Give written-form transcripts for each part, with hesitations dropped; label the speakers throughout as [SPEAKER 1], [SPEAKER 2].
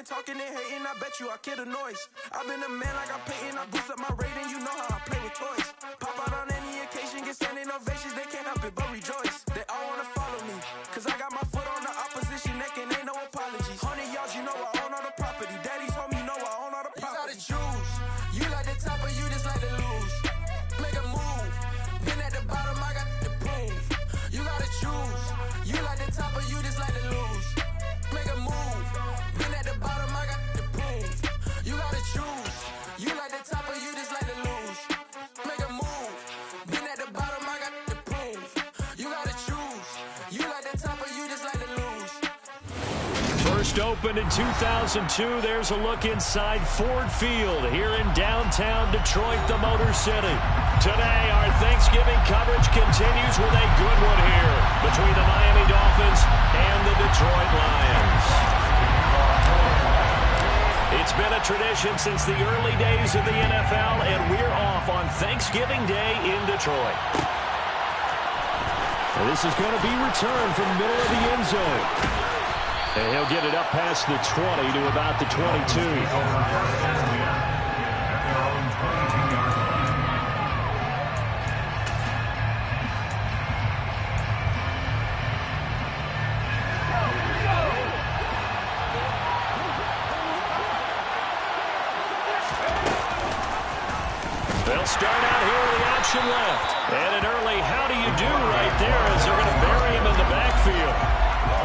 [SPEAKER 1] talking and hating, I bet you I kill the noise. I've been a man like I'm Peyton, I boost up my rating, you know how I play with toys. Pop out on any occasion, get standing ovations, they can't help it but rejoice. They all wanna follow me, cause I got my foot on the opposition neck and ain't no apologies. 100 yards, you know I own all the property. Daddy's home, you know I own all the property. You gotta choose, you like the top or you just like to lose. Make a move, been at the bottom, I got to prove. You gotta choose, you like the top or you just like to lose. Make a move, been at the bottom, I got to prove. You gotta choose, you like the top or you just like to lose. Make a move, been at the bottom, I got to prove. You gotta choose, you like the top or you just like to lose.
[SPEAKER 2] First opened in 2002, there's a look inside Ford Field here in downtown Detroit, the Motor City. Today, our Thanksgiving coverage continues with a good one here between the Miami Dolphins and the Detroit Lions. It's been a tradition since the early days of the NFL, and we're off on Thanksgiving Day in Detroit.
[SPEAKER 3] This is going to be returned from the middle of the end zone.
[SPEAKER 2] And he'll get it up past the 20 to about the 22. They'll start out here with the option left. And an early how do you do right there as they're going to bury him in the backfield.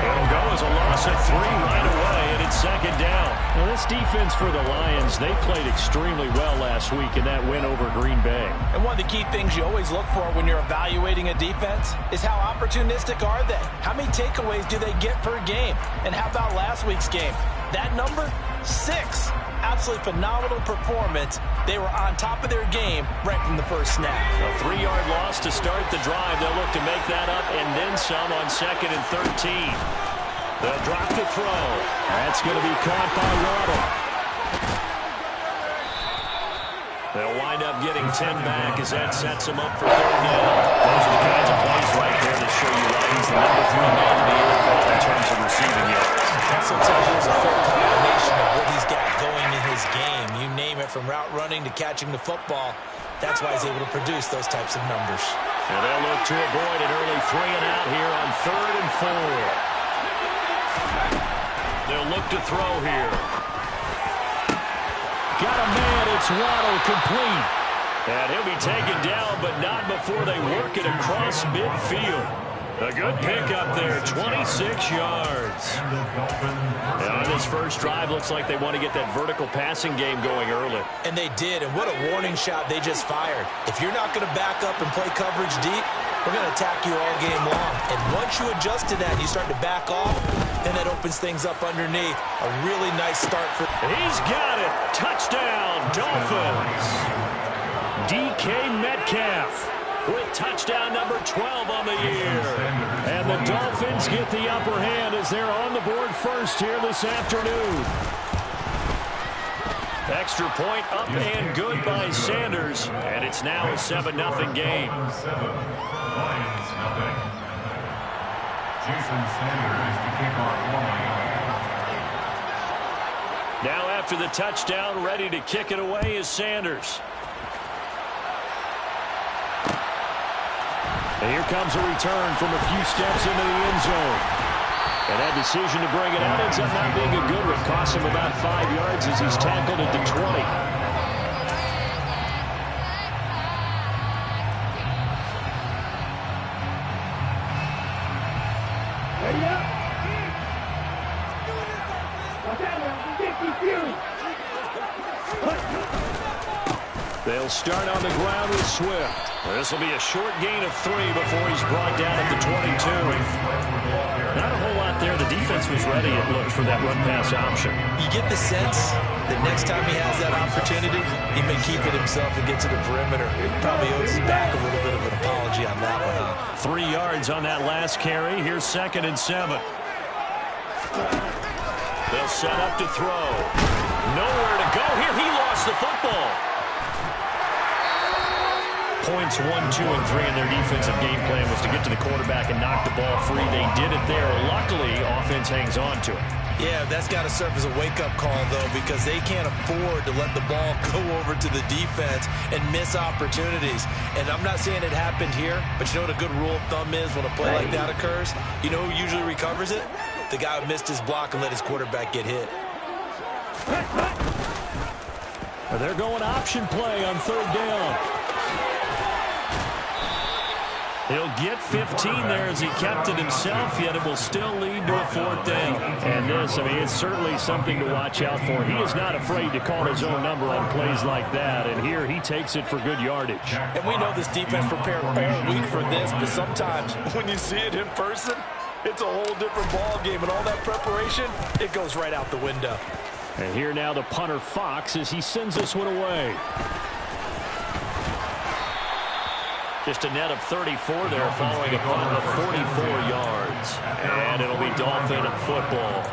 [SPEAKER 2] It'll go as a loss of 3 right away, and it's second down.
[SPEAKER 3] Now this defense for the Lions, they played extremely well last week in that win over Green Bay.
[SPEAKER 4] And one of the key things you always look for when you're evaluating a defense is how opportunistic are they? How many takeaways do they get per game? And how about last week's game? That number, 6. Absolutely phenomenal performance. They were on top of their game right from the first snap.
[SPEAKER 2] A 3-yard loss to start the drive. They'll look to make that up and then some on 2nd and 13. They'll drop to throw.
[SPEAKER 3] That's going to be caught by Waddle.
[SPEAKER 2] They'll wind up getting 10 back as that sets them up for 3rd down. Those are the kinds of plays right there that show you why he's the number 3 man in the NFL in terms of receiving yards.
[SPEAKER 4] Also tells you it's a full combination of what he's got going in his game. You name it, from route running to catching the football. That's why he's able to produce those types of numbers.
[SPEAKER 2] And they'll look to avoid an early 3 and out here on 3rd and 4. They'll look to throw here.
[SPEAKER 3] Got a man, it's Waddle, complete.
[SPEAKER 2] And he'll be taken down, but not before they work it across midfield. A good pickup there, 26 yards. And on this first drive, looks like they want to get that vertical passing game going early.
[SPEAKER 4] And they did, and what a warning shot they just fired. If you're not going to back up and play coverage deep, we're going to attack you all game long. And once you adjust to that and you start to back off, then that opens things up underneath. A really nice start for...
[SPEAKER 2] He's got it. Touchdown, Dolphins. DK Metcalf with touchdown number 12 on the year.
[SPEAKER 3] And the Dolphins get the upper hand as they're on the board first here this afternoon.
[SPEAKER 2] Extra point up and good by Sanders. And it's now a 7-0 game.
[SPEAKER 5] Lions, nothing. Jason Sanders to kick off one.
[SPEAKER 2] Now after the touchdown, ready to kick it away is Sanders.
[SPEAKER 3] And here comes a return from a few steps into the end zone. And that decision to bring it out ends up not being a good one. Cost him about 5 yards as he's tackled at the 20.
[SPEAKER 2] They'll start on the ground with Swift. This will be a short gain of 3 before he's brought down at the 22.
[SPEAKER 3] Not a whole lot there. The defense was ready, it looked, for that run-pass option.
[SPEAKER 4] You get the sense that next time he has that opportunity, he may keep it himself and get to the perimeter. Probably owes his back a little bit of an apology on that one, huh?
[SPEAKER 2] 3 yards on that last carry. Here's 2nd and 7. They'll set up to throw. Nowhere to go here. He lost the football. Points 1, 2, and 3 in their defensive game plan was to get to the quarterback and knock the ball free. They did it there. Luckily, offense hangs on to it.
[SPEAKER 4] Yeah, that's got to serve as a wake-up call, though, because they can't afford to let the ball go over to the defense and miss opportunities. And I'm not saying it happened here, but you know what a good rule of thumb is when a play like that occurs? You know who usually recovers it? The guy who missed his block and let his quarterback get hit.
[SPEAKER 2] They're going option play on third down. He'll get 15 there as he kept it himself, yet it will still lead to a fourth down. And this, I mean, it's certainly something to watch out for. He is not afraid to call his own number on plays like that, and here he takes it for good yardage.
[SPEAKER 4] And we know this defense prepared all week for this, but sometimes when you see it in person, it's a whole different ball game, and all that preparation, it goes right out the window.
[SPEAKER 2] And here now the punter Fox as he sends this one away. Just a net of 34 there following a punt of 44 yards. And it'll be Dolphin football.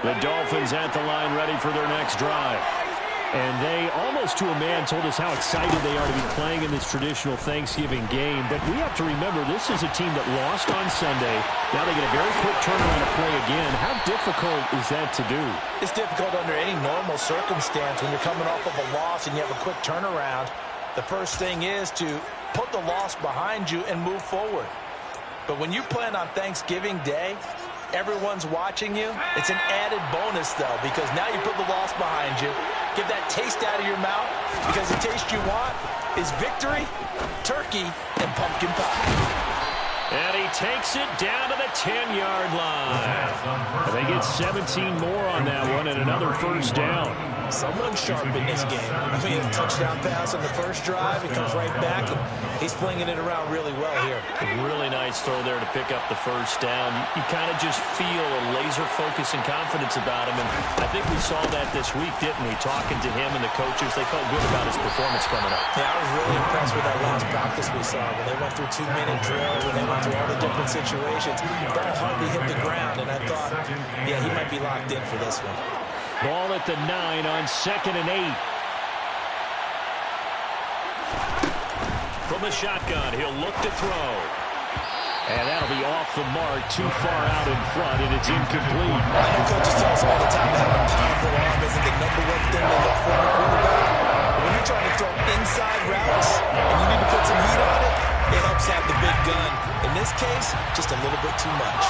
[SPEAKER 2] The Dolphins at the line ready for their next drive. And they, almost to a man, told us how excited they are to be playing in this traditional Thanksgiving game. But we have to remember, this is a team that lost on Sunday. Now they get a very quick turnaround to play again. How difficult is that to do?
[SPEAKER 4] It's difficult under any normal circumstance when you're coming off of a loss and you have a quick turnaround. The first thing is to put the loss behind you and move forward. But when you plan on Thanksgiving Day, everyone's watching you. It's an added bonus, though, because now you put the loss behind you. Get that taste out of your mouth, because the taste you want is victory, turkey, and pumpkin pie.
[SPEAKER 2] And he takes it down to the 10-yard line. They get 17 more on that one and another first down.
[SPEAKER 4] Someone's sharp in this game. I mean, a touchdown pass on the first drive. He comes right back, and he's flinging it around really well here.
[SPEAKER 2] Really nice throw there to pick up the first down. You kind of just feel a laser focus and confidence about him, and I think we saw that this week, didn't we? Talking to him and the coaches, they felt good about his performance coming up.
[SPEAKER 4] Yeah, I was really impressed with that last practice we saw when they went through 2-minute drill, when they went through all the different situations. Ball hardly hit the ground, and I thought, yeah, he might be locked in for this one.
[SPEAKER 2] Ball at the 9 on 2nd and 8. From the shotgun, he'll look to throw. And that'll be off the mark, too far out in front, and it's incomplete.
[SPEAKER 4] I know coaches tell us all the time that having a powerful arm isn't the number one thing they look for in a quarterback. When you're trying to throw inside routes and you need to put some heat on it, it helps have the big gun. In this case, just a little bit too much.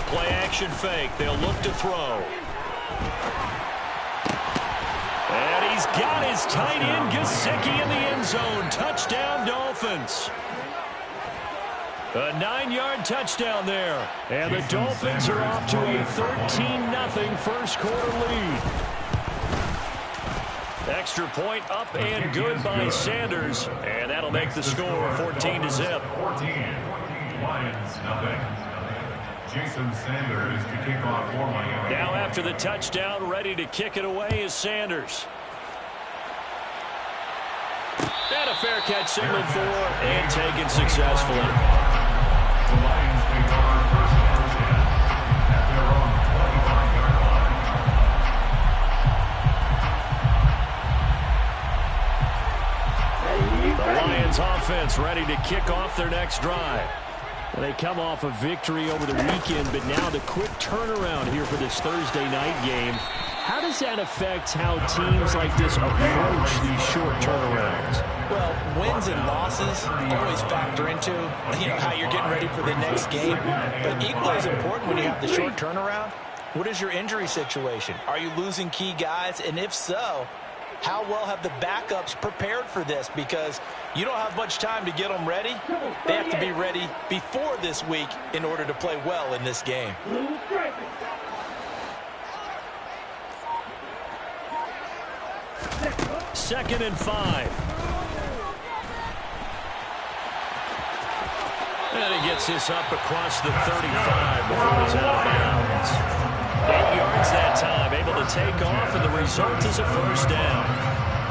[SPEAKER 2] Play action fake. They'll look to throw. And he's got his tight end, Gesicki, in the end zone. Touchdown, Dolphins. A 9-yard touchdown there. And the Dolphins are off to a 13-0 first quarter lead. Extra point up and good by Sanders. And that'll make the score 14-0.
[SPEAKER 5] 14. Lions, nothing. Jason Sanders to kick off for Miami.
[SPEAKER 2] Now after the touchdown, ready to kick it away is Sanders. And a fair catch signaled for and taken successfully.
[SPEAKER 5] The Lions take over first and 10 at their own 25-yard line.
[SPEAKER 2] The Lions offense ready to kick off their next drive. They come off a victory over the weekend, but now the quick turnaround here for this Thursday night game. How does that affect how teams like this approach these short turnarounds?
[SPEAKER 4] Well, wins and losses always factor into, how you're getting ready for the next game. But equally as important when you have the short turnaround, what is your injury situation? Are you losing key guys? And if so, how well have the backups prepared for this? Because you don't have much time to get them ready. They have to be ready before this week in order to play well in this game.
[SPEAKER 2] Second and 5. And he gets this up across the 35 before he's out of bounds. 8 yards that time, able to take off, and the result is a first down.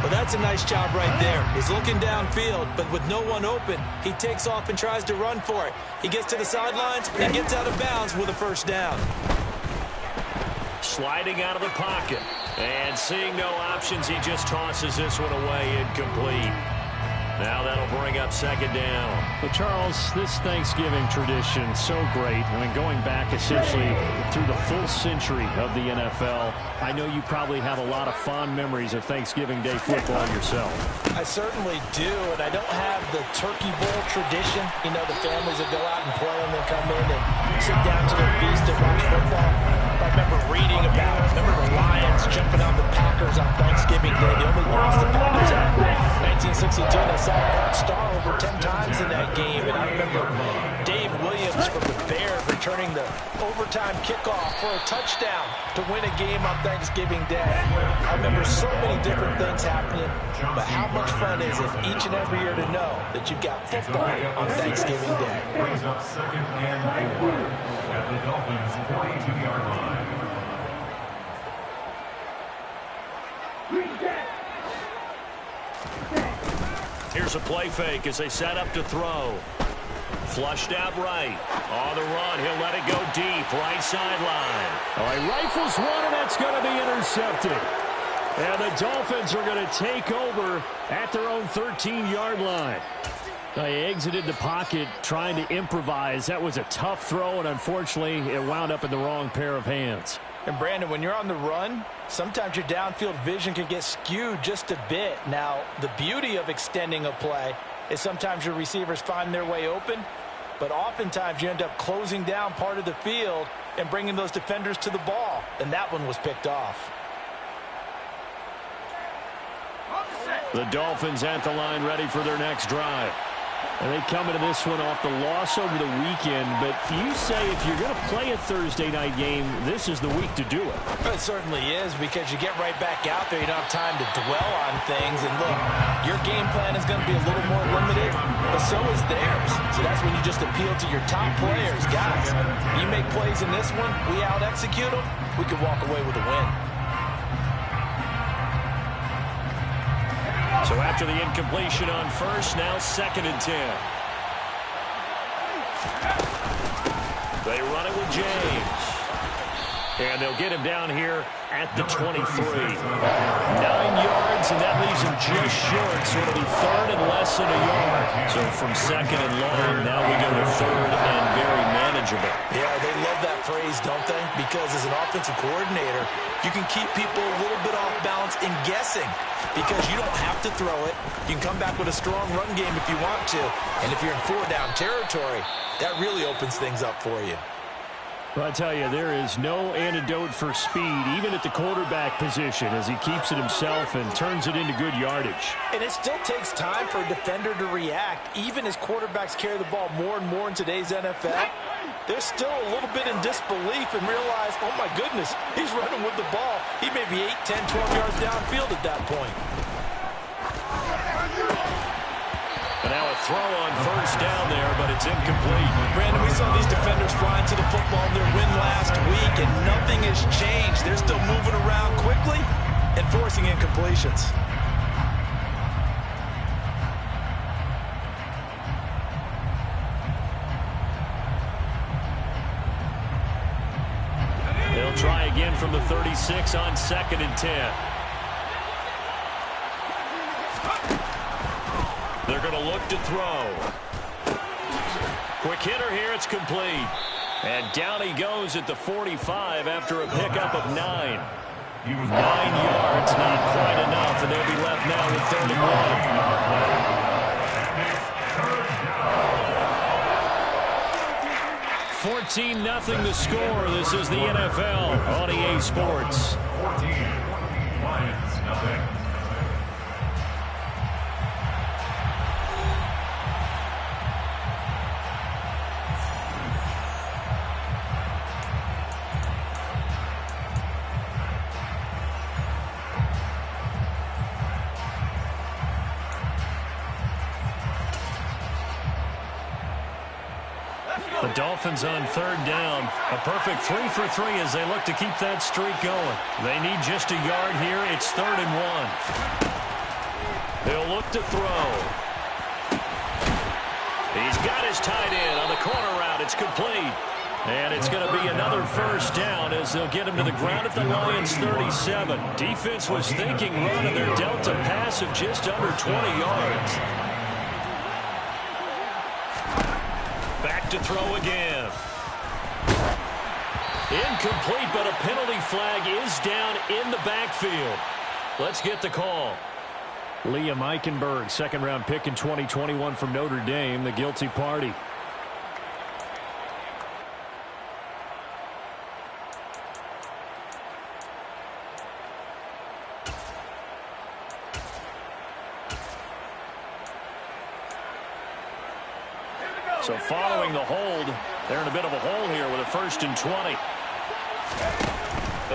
[SPEAKER 4] Well, that's a nice job right there. He's looking downfield, but with no one open, he takes off and tries to run for it. He gets to the sidelines and gets out of bounds with a first down.
[SPEAKER 2] Sliding out of the pocket. And seeing no options, he just tosses this one away incomplete. Now that'll bring up second down.
[SPEAKER 3] Well, Charles, this Thanksgiving tradition, so great. I mean, going back essentially through the full century of the NFL, I know you probably have a lot of fond memories of Thanksgiving Day football yourself.
[SPEAKER 4] I certainly do, and I don't have the Turkey Bowl tradition. You know, the families that go out and play and then come in and sit down to their feast and watch football. I remember reading about it. Remember the Lions jumping on the Packers on Thanksgiving Day. The only loss the Packers had in 1962. They saw Bart Starr over 10 times in that game. And I remember Dave Williams from the Bears returning the overtime kickoff for a touchdown to win a game on Thanksgiving Day. I remember so many different things happening. But how much fun is it each and every year to know that you've got football on Thanksgiving Day?
[SPEAKER 5] Brings up second and 4 at the Dolphins' 42-yard line.
[SPEAKER 2] Here's a play fake as they set up to throw. Flushed out right. On the run, he'll let it go deep. Right sideline.
[SPEAKER 3] All right, rifles one, and that's going to be intercepted. And the Dolphins are going to take over at their own 13-yard line. They exited the pocket trying to improvise. That was a tough throw, and unfortunately, it wound up in the wrong pair of hands.
[SPEAKER 4] And, Brandon, when you're on the run, sometimes your downfield vision can get skewed just a bit. Now, the beauty of extending a play is sometimes your receivers find their way open, but oftentimes you end up closing down part of the field and bringing those defenders to the ball, and that one was picked off.
[SPEAKER 3] The Dolphins at the line ready for their next drive. And they come into this one off the loss over the weekend, but you say if you're going to play a Thursday night game, this is the week to do it.
[SPEAKER 4] It certainly is, because you get right back out there. You don't have time to dwell on things. And look, your game plan is going to be a little more limited, but so is theirs. So that's when you just appeal to your top players. Guys, you make plays in this one, we out-execute them, we could walk away with a win.
[SPEAKER 2] So after the incompletion on first, now second and 10. They run it with James. And they'll get him down here at the 23. 9 yards, and that leaves him just short. So it'll be third and less than a yard. So from second and long, now we go to third and very manageable.
[SPEAKER 4] Yeah, they love that phrase, don't they? Because as an offensive coordinator, you can keep people a little bit off balance in guessing, because you don't have to throw it. You can come back with a strong run game if you want to. And if you're in 4-down territory, that really opens things up for you.
[SPEAKER 3] Well, I tell you, there is no antidote for speed, even at the quarterback position, as he keeps it himself and turns it into good yardage.
[SPEAKER 4] And it still takes time for a defender to react. Even as quarterbacks carry the ball more and more in today's NFL, they're still a little bit in disbelief and realize, oh my goodness, he's running with the ball. He may be 8, 10, 12 yards downfield at that point.
[SPEAKER 2] And now a throw on first down there, but it's incomplete.
[SPEAKER 4] Brandon, we saw these defenders flying to the football in their win last week, and nothing has changed. They're still moving around quickly and forcing incompletions.
[SPEAKER 2] They'll try again from the 36 on second and 10. They're going to look to throw. Quick hitter here, it's complete. And down he goes at the 45 after a pickup of 9. 9 yards, not quite enough, and they'll be left now with 3rd and 1. 14-0 the score. This is the NFL on EA Sports.
[SPEAKER 5] 14, Lions, nothing.
[SPEAKER 2] The
[SPEAKER 3] Dolphins on third down. A perfect 3 for 3 as they look to keep that streak going. They need just a yard here. It's 3rd and 1. They'll look to throw. He's got his tight end on the corner route. It's complete. And it's going to be another first down as they'll get him to the ground at the Lions' 37. Defense was thinking run, and they're dealt a pass of just under 20 yards. Back to throw again. Incomplete, but a penalty flag is down in the backfield. Let's get the call. Liam Eichenberg, second-round pick in 2021 from Notre Dame, the guilty party. So following the hold, they're in a bit of a hole here with a 1st and 20.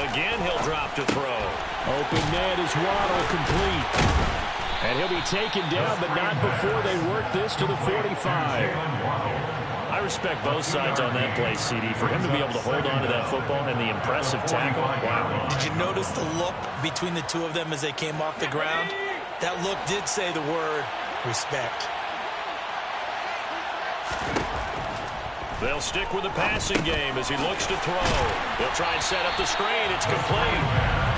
[SPEAKER 3] Again, he'll drop to throw. Open net is Waddle, complete. And he'll be taken down, but not before they work this to the 45. I respect both sides on that play, CD. For him to be able to hold on to that football and the impressive tackle, wow.
[SPEAKER 4] Did you notice the look between the two of them as they came off the ground? That look did say the word respect.
[SPEAKER 3] They'll stick with the passing game as he looks to throw. They'll try and set up the screen. It's complete.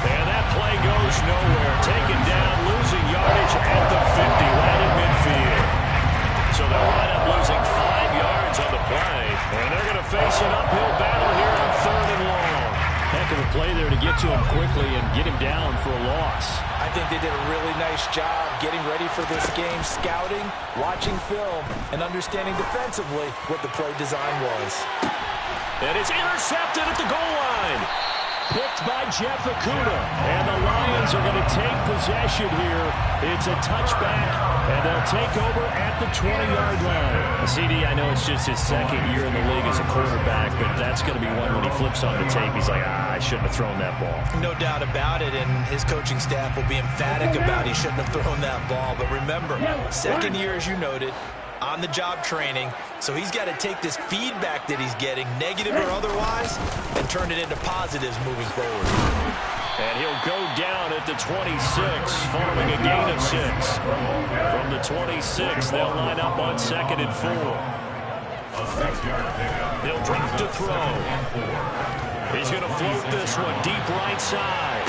[SPEAKER 3] And that play goes nowhere. Taken down, losing yardage at the 50, right in midfield. So they'll wind up losing 5 yards on the play. And they're going to face an uphill battle here on 3rd and long. Heck of a play there to get to him quickly and get him down for a loss.
[SPEAKER 4] I think they did a really nice job getting ready for this game, scouting, watching film, and understanding defensively what the play design was.
[SPEAKER 3] And it's intercepted at the goal line. Picked by Jeff Okudah. And the Lions are going to take possession here. It's a touchback, and they'll take over at the 20-yard line. CD, I know it's just his 2nd year in the league as a quarterback, but that's going to be one when he flips on the tape. He's like, I shouldn't have thrown that ball.
[SPEAKER 4] No doubt about it, and his coaching staff will be emphatic about he shouldn't have thrown that ball. But remember, 2nd year, as you noted, on-the-job training, so he's got to take this feedback that he's getting, negative or otherwise, and turn it into positives moving forward.
[SPEAKER 3] And he'll go down at the 26, following a gain of 6. From the 26, they'll line up on 2nd and 4. They'll drop to throw. He's going to float this one deep right side.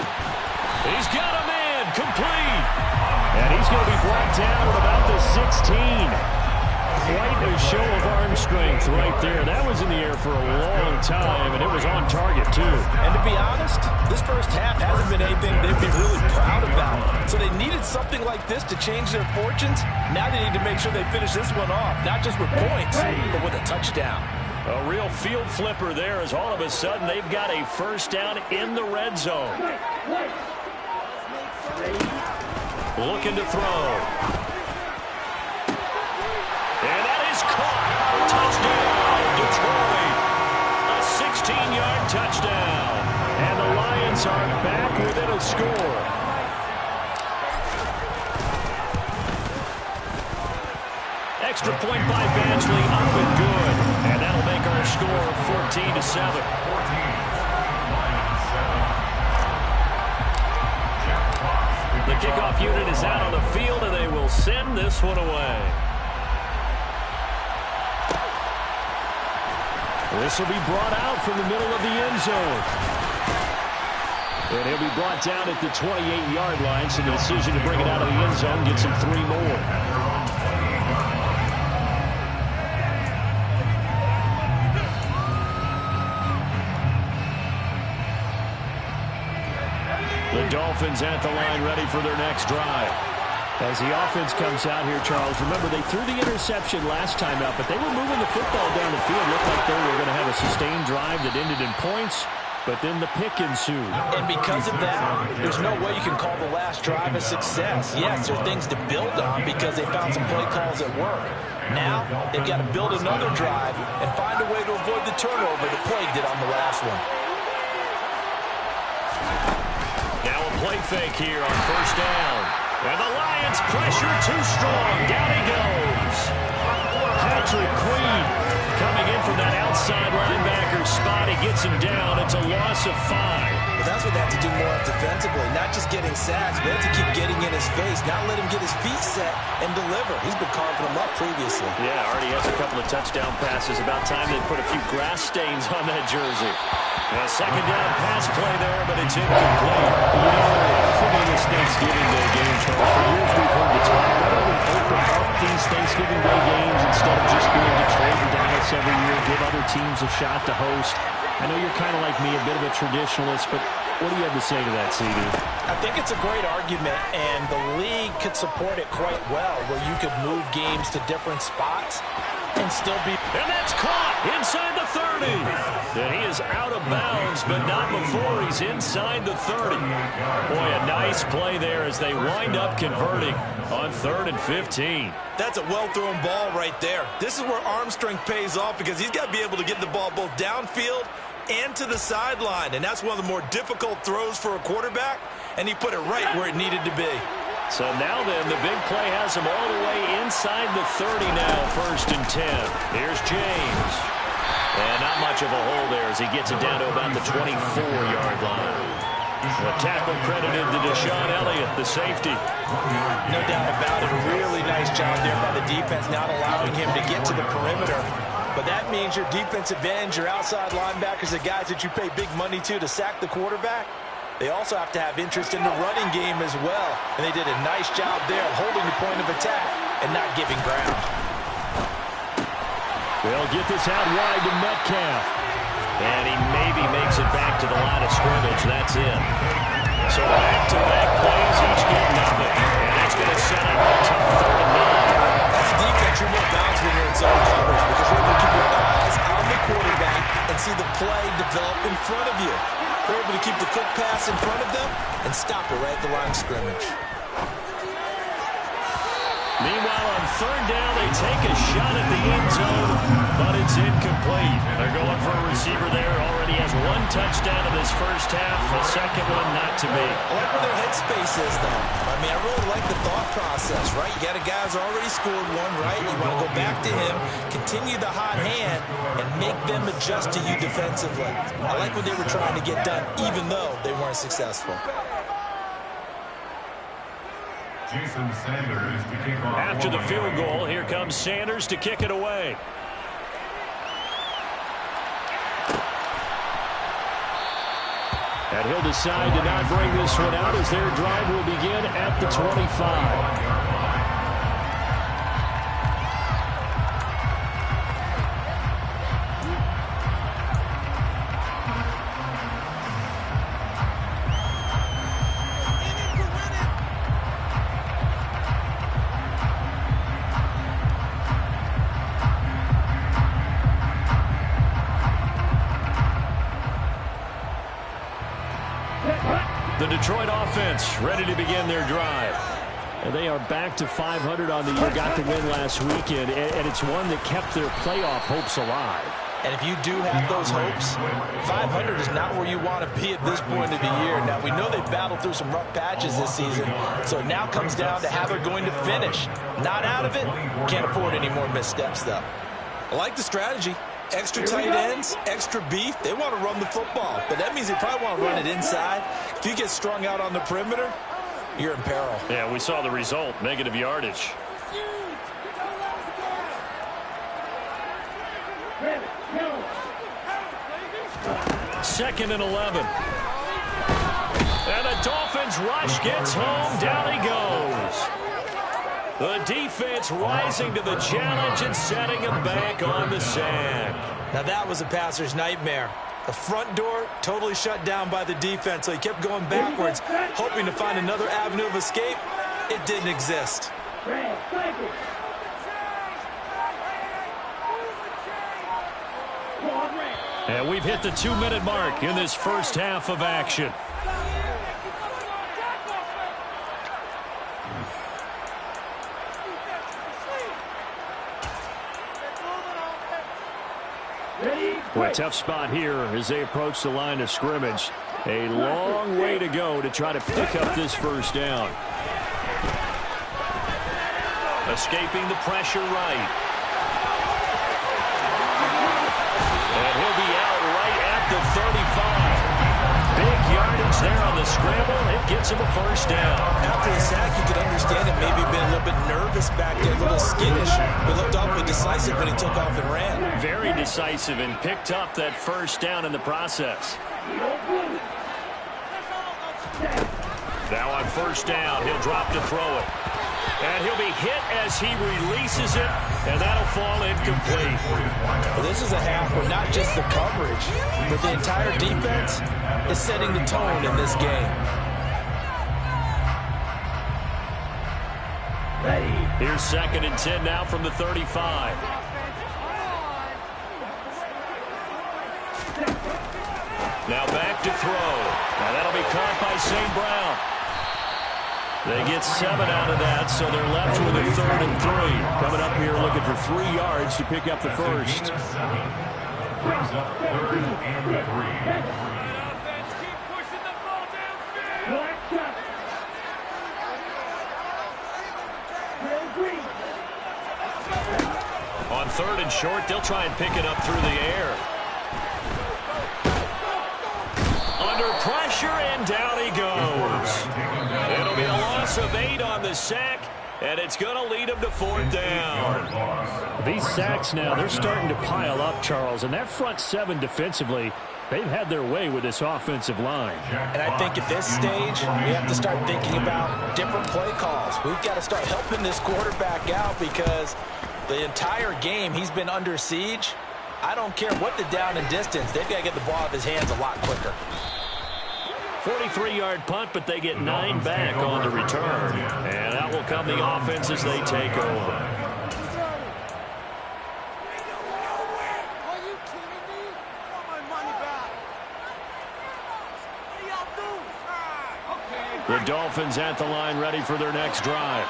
[SPEAKER 3] He's got a man, complete. And he's going to be brought down at about the 16. Quite a show of arm strength right there. That was in the air for a long time, and it was on target, too.
[SPEAKER 4] And to be honest, this first half hasn't been anything they'd be really proud about. So they needed something like this to change their fortunes. Now they need to make sure they finish this one off, not just with points, but with a touchdown.
[SPEAKER 3] A real field flipper there as all of a sudden they've got a first down in the red zone. Looking to throw. And that is caught. Touchdown, Detroit. A 16-yard touchdown. And the Lions are back within a score. Extra point by Badgley, up and good. And that'll make our score 14-7. The kickoff unit is out on the field, and they will send this one away. This will be brought out from the middle of the end zone. And he'll be brought down at the 28-yard line, so the decision to bring it out of the end zone gets him 3 more. The Dolphins at the line ready for their next drive. As the offense comes out here, Charles, remember they threw the interception last time out, but they were moving the football down the field. Looked like they were going to have a sustained drive that ended in points, but then the pick ensued.
[SPEAKER 4] And because of that, there's no way you can call the last drive a success. Yes, there are things to build on because they found some play calls that work. Now, they've got to build another drive and find a way to avoid the turnover that plagued it on the last one.
[SPEAKER 3] Now a play fake here on first down. And the Lions pressure too strong. Down he goes. Had Patrick Queen coming in from that outside linebacker spot. He gets him down. It's a loss of 5.
[SPEAKER 4] Well, that's what they have to do more defensively. Not just getting sacks, but they have to keep getting in his face. Not let him get his feet set and deliver. He's been carving them up previously.
[SPEAKER 3] Yeah, already has a couple of touchdown passes. About time they put a few grass stains on that jersey. A second down pass play there, but it's incomplete. You know, for this Thanksgiving Day game, Charles, for years we've heard the talk. Why don't we open up these Thanksgiving Day games instead of just being Detroit and Dallas every year, give other teams a shot to host? I know you're kind of like me, a bit of a traditionalist, but what do you have to say to that, CD?
[SPEAKER 4] I think it's a great argument, and the league could support it quite well, where you could move games to different spots and still be...
[SPEAKER 3] And that's caught inside the 30. And he is out of bounds, but not before he's inside the 30. Boy, a nice play there as they wind up converting on 3rd and 15.
[SPEAKER 4] That's a well-thrown ball right there. This is where arm strength pays off because he's got to be able to get the ball both downfield and to the sideline, and that's one of the more difficult throws for a quarterback, and he put it right where it needed to be.
[SPEAKER 3] So now then, the big play has him all the way inside the 30 now, 1st and 10. Here's James. And not much of a hole there as he gets it down to about the 24-yard line. A tackle credited to Deshaun Elliott, the safety.
[SPEAKER 4] No doubt about it. A really nice job there by the defense, not allowing him to get to the perimeter. But that means your defensive ends, your outside linebackers, the guys that you pay big money to sack the quarterback, they also have to have interest in the running game as well. And they did a nice job there of holding the point of attack and not giving ground.
[SPEAKER 3] They'll get this out wide to Metcalf. And he maybe makes it back to the line of scrimmage. That's it. So back-to-back plays, each get nothing. And that's going to set up a tough 3rd and 9.
[SPEAKER 4] As a defense, you're more balanced when you're in zone coverage because you're able to keep your eyes on the quarterback and see the play develop in front of you. They're able to keep the quick pass in front of them and stop it right at the line of scrimmage.
[SPEAKER 3] Meanwhile, on 3rd down, they take a shot at the end zone, but it's incomplete. They're going for a receiver there. Already has 1 touchdown in this first half. A second one not to be.
[SPEAKER 4] I like where their headspace is, though. I mean, I really like the thought process, right? You got a guy who's already scored one, right? You want to go back to him, continue the hot hand, and make them adjust to you defensively. I like what they were trying to get done, even though they weren't successful.
[SPEAKER 5] Jason Sanders to kick off.
[SPEAKER 3] After the field goal, here comes Sanders to kick it away. And he'll decide to not bring this one out as their drive will begin at the 25. The Detroit offense ready to begin their drive. And they are back to 500 on the year, got the win last weekend, and it's one that kept their playoff hopes alive.
[SPEAKER 4] And if you do have those hopes, 500 is not where you want to be at this point of the year. Now, we know they've battled through some rough patches this season, so it now comes down to how they're going to finish. Not out of it, can't afford any more missteps, though. I like the strategy. Extra tight ends, extra beef. They want to run the football, but that means they probably want to run it inside. If you get strung out on the perimeter, you're in peril.
[SPEAKER 3] Yeah, we saw the result, negative yardage. Second and 11. And the Dolphins rush gets home. Down he goes. The defense rising to the challenge and setting him back on the sack.
[SPEAKER 4] Now that was a passer's nightmare. The front door totally shut down by the defense, so he kept going backwards, hoping to find another avenue of escape. It didn't exist.
[SPEAKER 3] And we've hit the 2-minute mark in this first half of action. Well, a tough spot here as they approach the line of scrimmage. A long way to go to try to pick up this first down. Escaping the pressure right.
[SPEAKER 2] there on the scramble. It gets him a first down.
[SPEAKER 4] After the sack, you could understand it. Maybe been a little bit nervous back there, a little skittish. But looked awfully decisive when he took off and ran.
[SPEAKER 2] Very decisive and picked up that first down in the process. Now on first down, he'll drop to throw it. And he'll be hit as he releases it, and that'll fall incomplete.
[SPEAKER 4] Well, this is a half where not just the coverage, but the entire defense is setting the tone in this game.
[SPEAKER 2] Here's 2nd and 10 now from the 35. Now back to throw. Now that'll be caught by St. Brown. They get 7 out of that, so they're left with a 3rd and 3. Coming up here looking for 3 yards to pick up the first.
[SPEAKER 5] Brings up 3rd and 3.
[SPEAKER 2] On 3rd and short, they'll try and pick it up through the air. Under pressure, and down he goes. It'll be a loss of 8 on the sack, and it's going to lead him to 4th down.
[SPEAKER 3] These sacks now, they're starting to pile up, Charles, and that front 7 defensively, they've had their way with this offensive line.
[SPEAKER 4] And I think at this stage, we have to start thinking about different play calls. We've got to start helping this quarterback out because the entire game he's been under siege. I don't care what the down and distance. They've got to get the ball out of his hands a lot quicker.
[SPEAKER 2] 43-yard punt, but they get 9 back on the return. And that will come the offense as they take over. The Dolphins at the line ready for their next drive.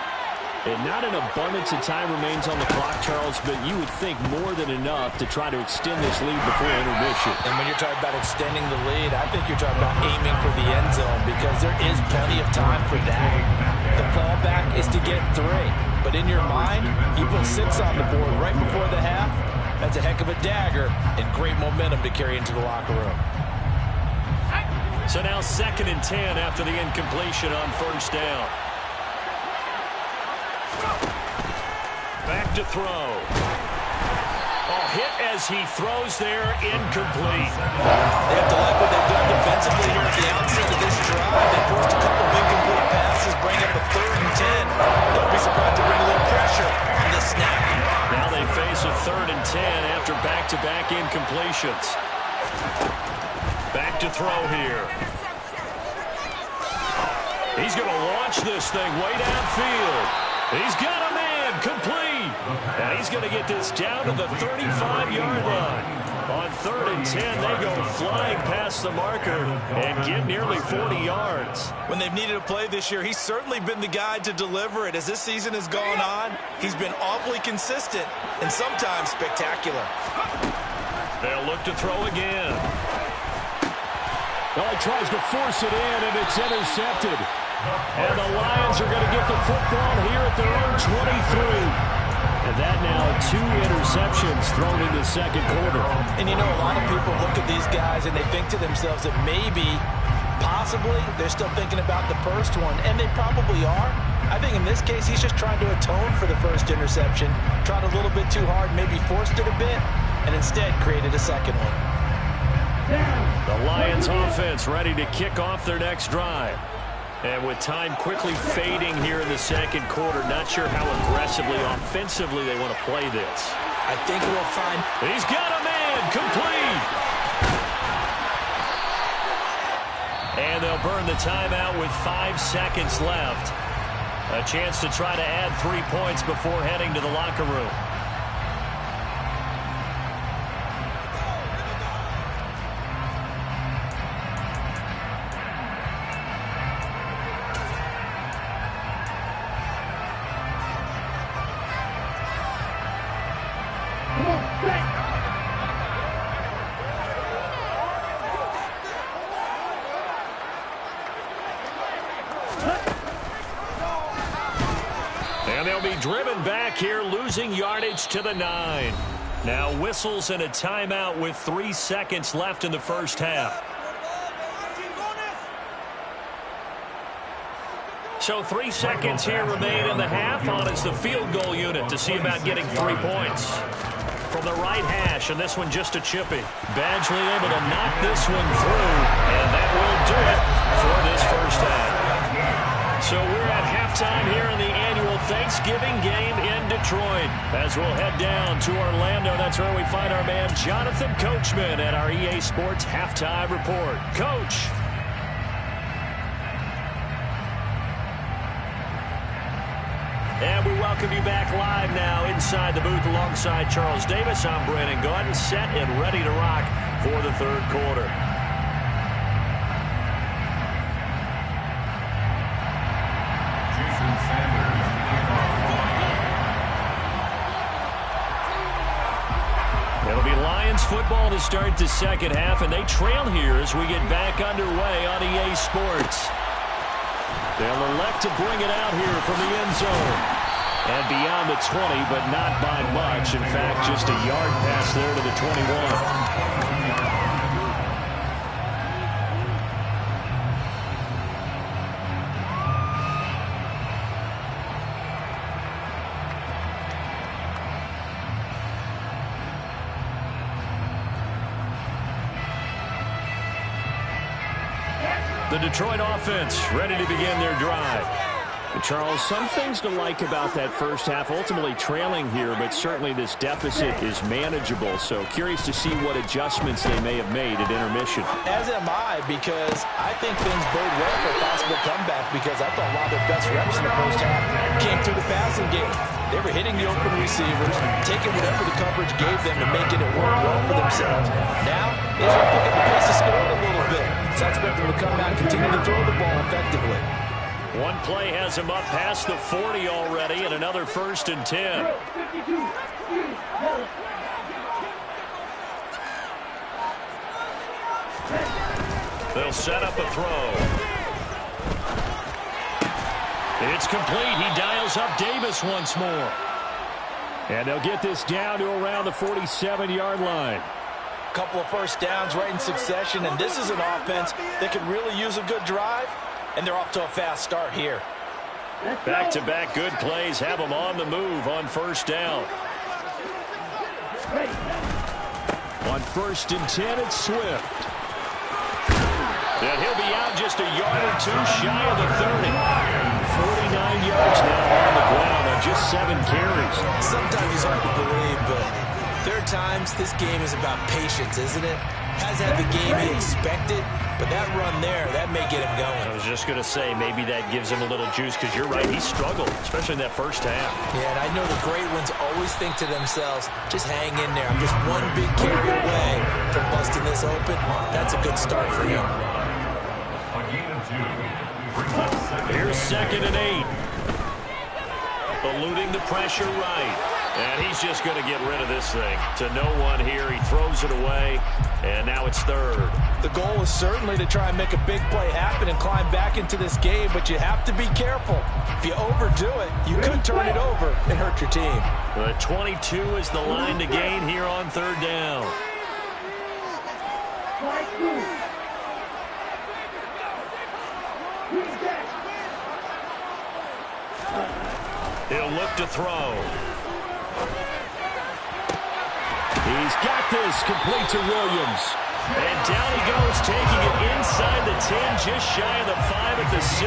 [SPEAKER 2] And not an abundance of time remains on the clock, Charles, but you would think more than enough to try to extend this lead before intermission.
[SPEAKER 4] And when you're talking about extending the lead, I think you're talking about aiming for the end zone because there is plenty of time for that. The fallback is to get 3. But in your mind, you put 6 on the board right before the half. That's a heck of a dagger and great momentum to carry into the locker room.
[SPEAKER 2] So now 2nd and 10 after the incompletion on first down. Back to throw. Oh, hit as he throws there, incomplete.
[SPEAKER 4] They have to like what they've done defensively here at the outset of this drive. They forced a couple of incomplete passes, bring up a 3rd and 10. Don't be surprised to bring a little pressure on this snap.
[SPEAKER 2] Now they face a 3rd and 10 after back-to-back incompletions. Back to throw here. He's going to launch this thing way downfield. He's got a man, complete. And he's going to get this down to the 35-yard line. On 3rd and 10, they go flying past the marker and get nearly 40 yards.
[SPEAKER 4] When they've needed a play this year, he's certainly been the guy to deliver it. As this season has gone on, he's been awfully consistent and sometimes spectacular.
[SPEAKER 2] They'll look to throw again.
[SPEAKER 3] Well, he tries to force it in, and it's intercepted. And the Lions are going to get the football here at their own 23. And that now 2 interceptions thrown in the second quarter.
[SPEAKER 4] And you know, a lot of people look at these guys and they think to themselves that maybe, possibly, they're still thinking about the first one. And they probably are. I think in this case, he's just trying to atone for the first interception. Tried a little bit too hard, maybe forced it a bit, and instead created a second one.
[SPEAKER 2] The Lions offense ready to kick off their next drive. And with time quickly fading here in the second quarter, not sure how aggressively, offensively they want to play this.
[SPEAKER 4] I think we'll find...
[SPEAKER 2] He's got a man, complete! And they'll burn the timeout with 5 seconds left. A chance to try to add 3 points before heading to the locker room. And they'll be driven back here, losing yardage to the 9. Now whistles and a timeout with 3 seconds left in the first half. So 3 seconds here remain in the half. On is the field goal unit to see about getting 3 points. From the right hash, and this one just a chippy. Badgley able to knock this one through, and that will do it for this first half. So we're at halftime here in the annual Thanksgiving game in Detroit. As we'll head down to Orlando, that's where we find our man Jonathan Coachman at our EA Sports Halftime Report. Coach. And we welcome you back live now inside the booth alongside Charles Davis. I'm Brandon Gaudin, set and ready to rock for the third quarter.
[SPEAKER 5] Jason Sanders to kick off.
[SPEAKER 2] It'll be Lions football to start the second half, and they trail here as we get back underway on EA Sports. They'll elect to bring it out here from the end zone. And beyond the 20, but not by much. In fact, just a yard pass there to the 21. The Detroit offense ready to begin their drive.
[SPEAKER 3] Charles, some things to like about that first half. Ultimately trailing here, but certainly this deficit is manageable. So curious to see what adjustments they may have made at intermission.
[SPEAKER 4] As am I, because I think things bode well for a possible comeback, because I thought a lot of their best reps in the first half came through the passing game. They were hitting the open receivers, taking whatever the coverage gave them and making it work well for themselves. Now, they just want to pick up the pace of scoring a little bit. So I expect them to come out and continue to throw the ball effectively.
[SPEAKER 2] One play has him up past the 40 already, and another 1st and 10. They'll set up a throw. It's complete. He dials up Davis once more.
[SPEAKER 3] And they'll get this down to around the 47-yard line.
[SPEAKER 4] Couple of first downs right in succession, and this is an offense that could really use a good drive. And they're off to a fast start here.
[SPEAKER 2] Back-to-back good plays have them on the move on first down.
[SPEAKER 3] On 1st and 10, it's Swift.
[SPEAKER 2] And he'll be out just a yard or two shy of the 30. 49 yards now on the ground on just 7 carries.
[SPEAKER 4] Sometimes it's hard to believe, but there are times this game is about patience, isn't it? Hasn't had the game he expected, but that run there, that may get him going.
[SPEAKER 2] I was just going to say, maybe that gives him a little juice, because you're right, he struggled, especially in that first half.
[SPEAKER 4] Yeah, and I know the great ones always think to themselves, just hang in there. I'm just one big carry away from busting this open. That's a good start for him.
[SPEAKER 2] Here's 2nd and 8. Eluding the pressure right. And he's just going to get rid of this thing. To no one here. He throws it away. And now it's 3rd.
[SPEAKER 4] The goal is certainly to try and make a big play happen and climb back into this game, but you have to be careful. If you overdo it, you could turn it over and hurt your team.
[SPEAKER 2] The 22 is the line to gain here on 3rd down. He'll look to throw.
[SPEAKER 3] He's got this, complete to Williams.
[SPEAKER 2] And down he goes, taking it inside the 10, just shy of the 5 at the 6.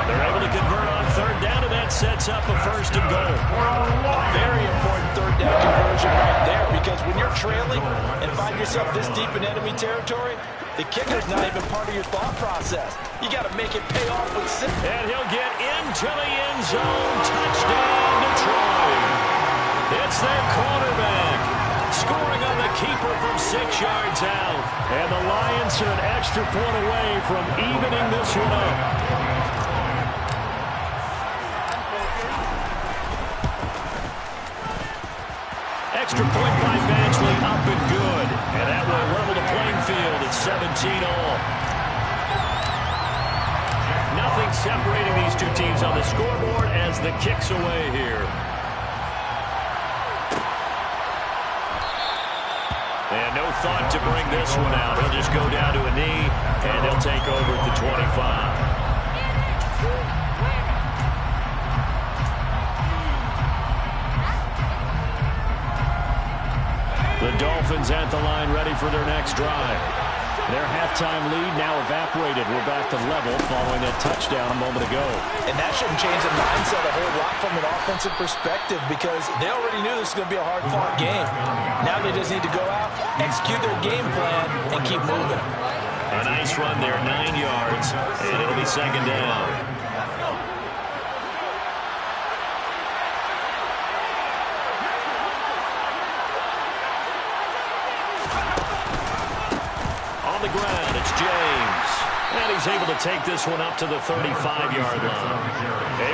[SPEAKER 2] They're able to convert on 3rd down, and that sets up a 1st and goal.
[SPEAKER 4] A very important 3rd down conversion right there, because when you're trailing and find yourself this deep in enemy territory, the kicker's not even part of your thought process. You got to make it pay off with six.
[SPEAKER 2] And he'll get into the end zone. Touchdown, Detroit. It's their quarterback, scoring on the keeper from 6 yards out.
[SPEAKER 3] And the Lions are an extra point away from evening this one up.
[SPEAKER 2] Extra point by Badgley, up and good. And that will level the playing field at 17-all. Nothing separating these two teams on the scoreboard as the kick's away here. And no thought to bring this one out. He'll just go down to a knee, and he'll take over at the 25.
[SPEAKER 3] Dolphins at the line ready for their next drive. Their halftime lead now evaporated. We're back to level following that touchdown a moment ago.
[SPEAKER 4] And that shouldn't change the mindset a whole lot from an offensive perspective because they already knew this was going to be a hard-fought game. Now they just need to go out, execute their game plan, and keep moving.
[SPEAKER 2] A nice run there, 9 yards, and it'll be second down. On the ground, it's James. And he's able to take this one up to the 35-yard line.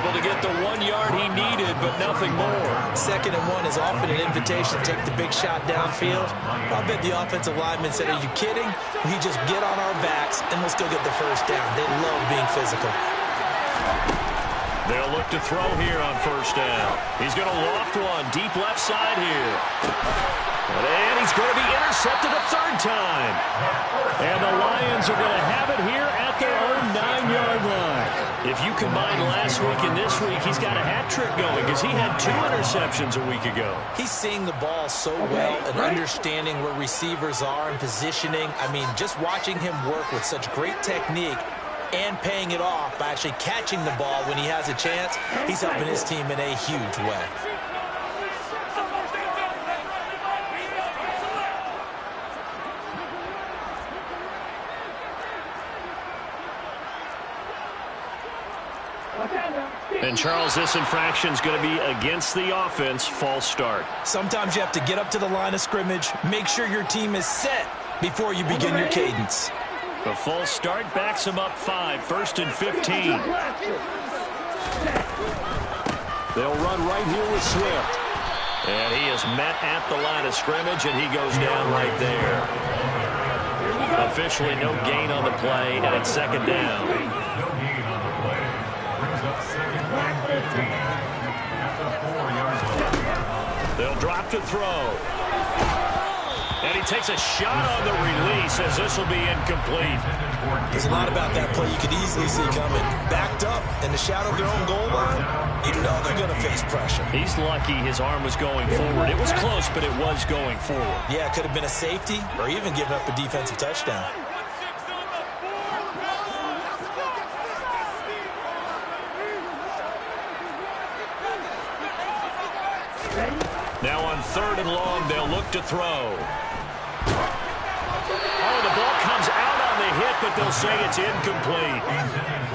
[SPEAKER 2] Able to get the 1 yard he needed, but nothing more.
[SPEAKER 4] 2nd and 1 is often an invitation to take the big shot downfield. I bet the offensive lineman said, are you kidding? We just get on our backs and let's go get the first down. They love being physical.
[SPEAKER 2] They'll look to throw here on first down. He's going to loft one deep left side here. And he's going to be intercepted a 3rd time. And the Lions are going to have it here at their own 9-yard line. If you combine last week and this week, he's got a hat trick going because he had 2 interceptions a week ago.
[SPEAKER 4] He's seeing the ball so well and understanding where receivers are and positioning. I mean, just watching him work with such great technique and paying it off by actually catching the ball when he has a chance, he's helping his team in a huge way.
[SPEAKER 2] And, Charles, this infraction's going to be against the offense. False start.
[SPEAKER 4] Sometimes you have to get up to the line of scrimmage, make sure your team is set before you begin your cadence.
[SPEAKER 2] The false start backs him up 5, 1st and 15.
[SPEAKER 3] They'll run right here with Swift.
[SPEAKER 2] And he is met at the line of scrimmage, and he goes down right there. Officially no gain on the play, and it's 2nd down. They'll drop to throw. And he takes a shot on the release as this will be incomplete.
[SPEAKER 4] There's a lot about that play you could easily see coming. Backed up in the shadow of their own goal line, you know they're going to face pressure.
[SPEAKER 2] He's lucky his arm was going forward. It was close, but it was going forward.
[SPEAKER 4] Yeah, it could have been a safety or even given up a defensive touchdown.
[SPEAKER 2] Now on 3rd and long, they'll look to throw. Oh, the ball comes out on the hit, but they'll say it's incomplete.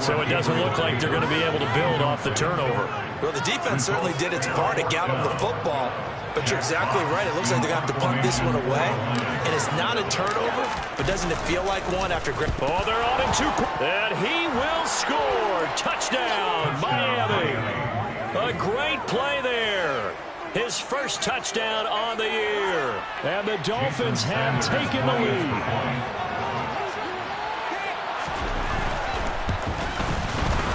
[SPEAKER 2] So it doesn't look like they're going to be able to build off the turnover.
[SPEAKER 4] Well, the defense certainly did its part to gallop the football, but you're exactly right. It looks like they're going to have to punt this one away. And it's not a turnover, but doesn't it feel like one after...
[SPEAKER 2] Oh, they're on in 2. And he will score. Touchdown, Miami. A great play there. His first touchdown on the year.
[SPEAKER 3] And the Dolphins have taken the lead.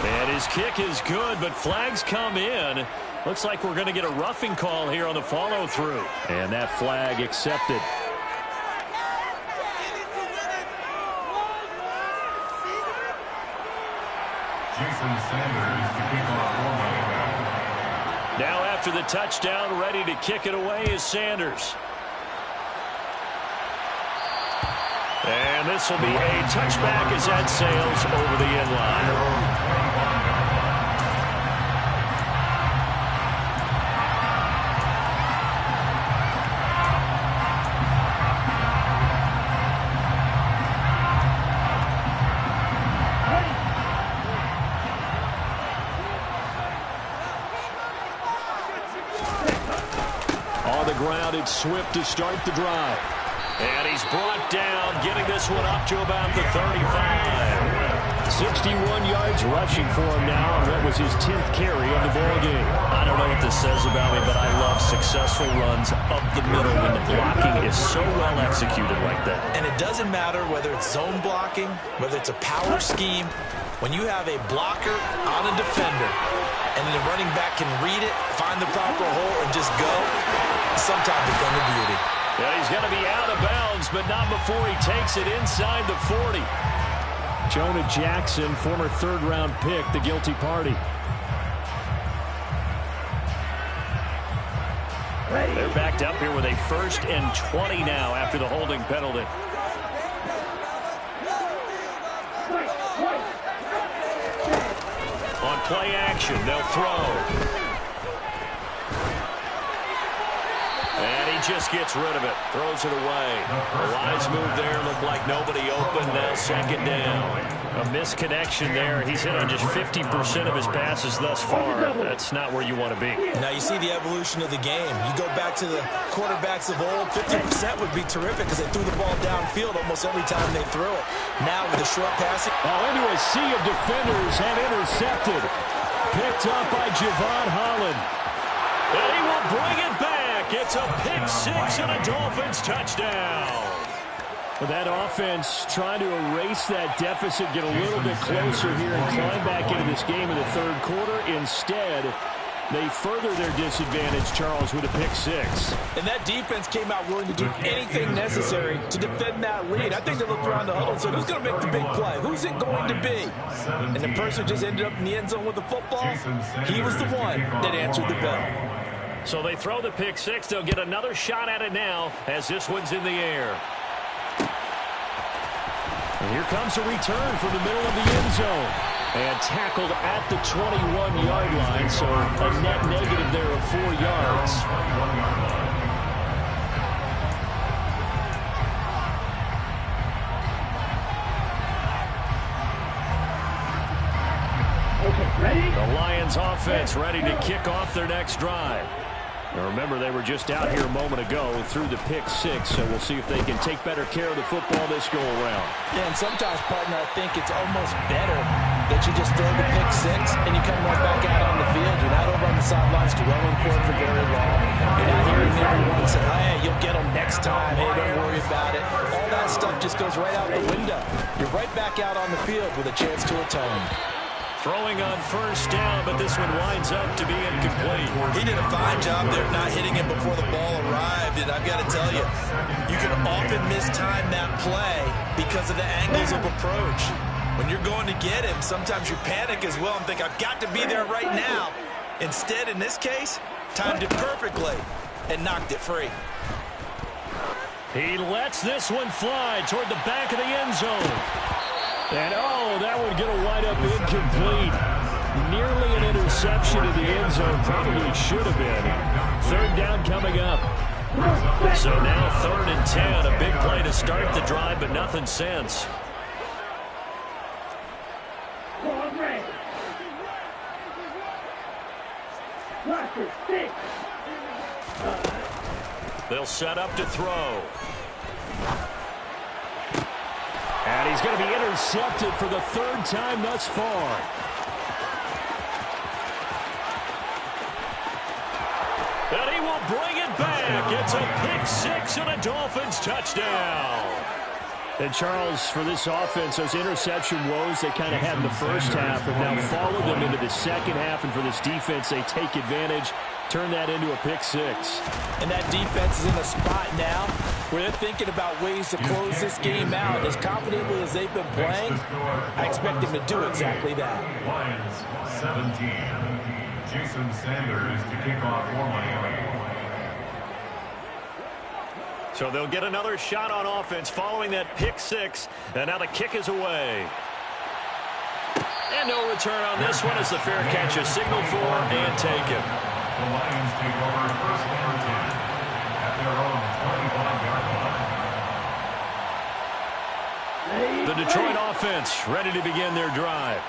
[SPEAKER 2] And his kick is good, but flags come in. Looks like we're going to get a roughing call here on the follow-through.
[SPEAKER 3] And that flag accepted.
[SPEAKER 5] Jason Sanders to kick off for Miami.
[SPEAKER 2] Now after the touchdown, ready to kick it away is Sanders. And this will be a touchback as that sails over the end line.
[SPEAKER 3] It's Swift to start the drive.
[SPEAKER 2] And he's brought down, getting this one up to about the 35.
[SPEAKER 3] 61 yards rushing for him now on what was his 10th carry of the ball game.
[SPEAKER 2] I don't know what this says about me, but I love successful runs up the middle when the blocking is so well executed like that.
[SPEAKER 4] And it doesn't matter whether it's zone blocking, whether it's a power scheme. When you have a blocker on a defender and the running back can read it, find the proper hole, and just go, sometimes it's done the beauty.
[SPEAKER 2] Yeah, he's going to be out of bounds, but not before he takes it inside the 40.
[SPEAKER 3] Jonah Jackson, former 3rd-round pick, the guilty party.
[SPEAKER 2] They're backed up here with a 1st and 20 now after the holding penalty. On play action, they'll throw. And he just gets rid of it. Throws it away. A wise move there. Looked like nobody open. Now 2nd down. A misconnection there. He's hit on just 50% of his passes thus far. That's not where you want to be.
[SPEAKER 4] Now you see the evolution of the game. You go back to the quarterbacks of old, 50% would be terrific because they threw the ball downfield almost every time they threw it. Now with the short passing.
[SPEAKER 3] Into a sea of defenders and intercepted. Picked up by Javon Holland.
[SPEAKER 2] And he will bring it back. It's a pick 6 and a Dolphins touchdown.
[SPEAKER 3] Well, that offense trying to erase that deficit, get a little bit closer here and climb back into this game in the 3rd quarter. Instead, they further their disadvantage, Charles, with a pick 6.
[SPEAKER 4] And that defense came out willing to do anything necessary to defend that lead. I think they looked around the huddle and said, who's going to make the big play? Who's it going to be? And the person who just ended up in the end zone with the football, he was the one that answered the bell.
[SPEAKER 2] So they throw the pick 6. They'll get another shot at it now as this one's in the air.
[SPEAKER 3] And here comes a return from the middle of the end zone. And tackled at the 21-yard line, so a net negative there of 4 yards. The Lions offense ready to kick off their next drive. Now remember, they were just out here a moment ago through the pick 6, so we'll see if they can take better care of the football this go around.
[SPEAKER 4] Yeah, and sometimes, partner, I think it's almost better that you just throw the pick 6 and you come right back out on the field. You're not over on the sidelines dwelling for it for very long. You're not hearing everyone say, hey, you'll get them next time. Hey, don't worry about it. All that stuff just goes right out the window. You're right back out on the field with a chance to atone.
[SPEAKER 2] Throwing on 1st down, but this one winds up to be incomplete.
[SPEAKER 4] He did a fine job there not hitting it before the ball arrived, and I've got to tell you, you can often mistime that play because of the angles of approach. When you're going to get him, sometimes you panic as well and think, I've got to be there right now. Instead, in this case, timed it perfectly and knocked it free.
[SPEAKER 2] He lets this one fly toward the back of the end zone.
[SPEAKER 3] And, that one going to wind up incomplete. Nearly an interception in the end zone. Probably should have been. 3rd down coming up.
[SPEAKER 2] So now 3rd and 10. A big play to start the drive, but nothing since. They'll set up to throw.
[SPEAKER 3] And he's going to be intercepted for the 3rd time thus far.
[SPEAKER 2] And he will bring it back. It's a pick 6 and a Dolphins touchdown.
[SPEAKER 3] And, Charles, for this offense, those interception woes they kind of had in the first half have now followed them into the second half. And for this defense, they take advantage, turn that into a pick 6.
[SPEAKER 4] And that defense is in a spot now where they're thinking about ways to close this game out. As confidently as they've been playing, I expect them to do exactly that.
[SPEAKER 5] Lions 17. Jason Sanders to kick off for Miami.
[SPEAKER 2] So they'll get another shot on offense following that pick 6. And now the kick is away. And no return on this one as the fair catch is signaled for and taken.
[SPEAKER 5] The Lions take over 1st and 10 at their own 25-yard line.
[SPEAKER 2] The Detroit offense ready to begin their drive.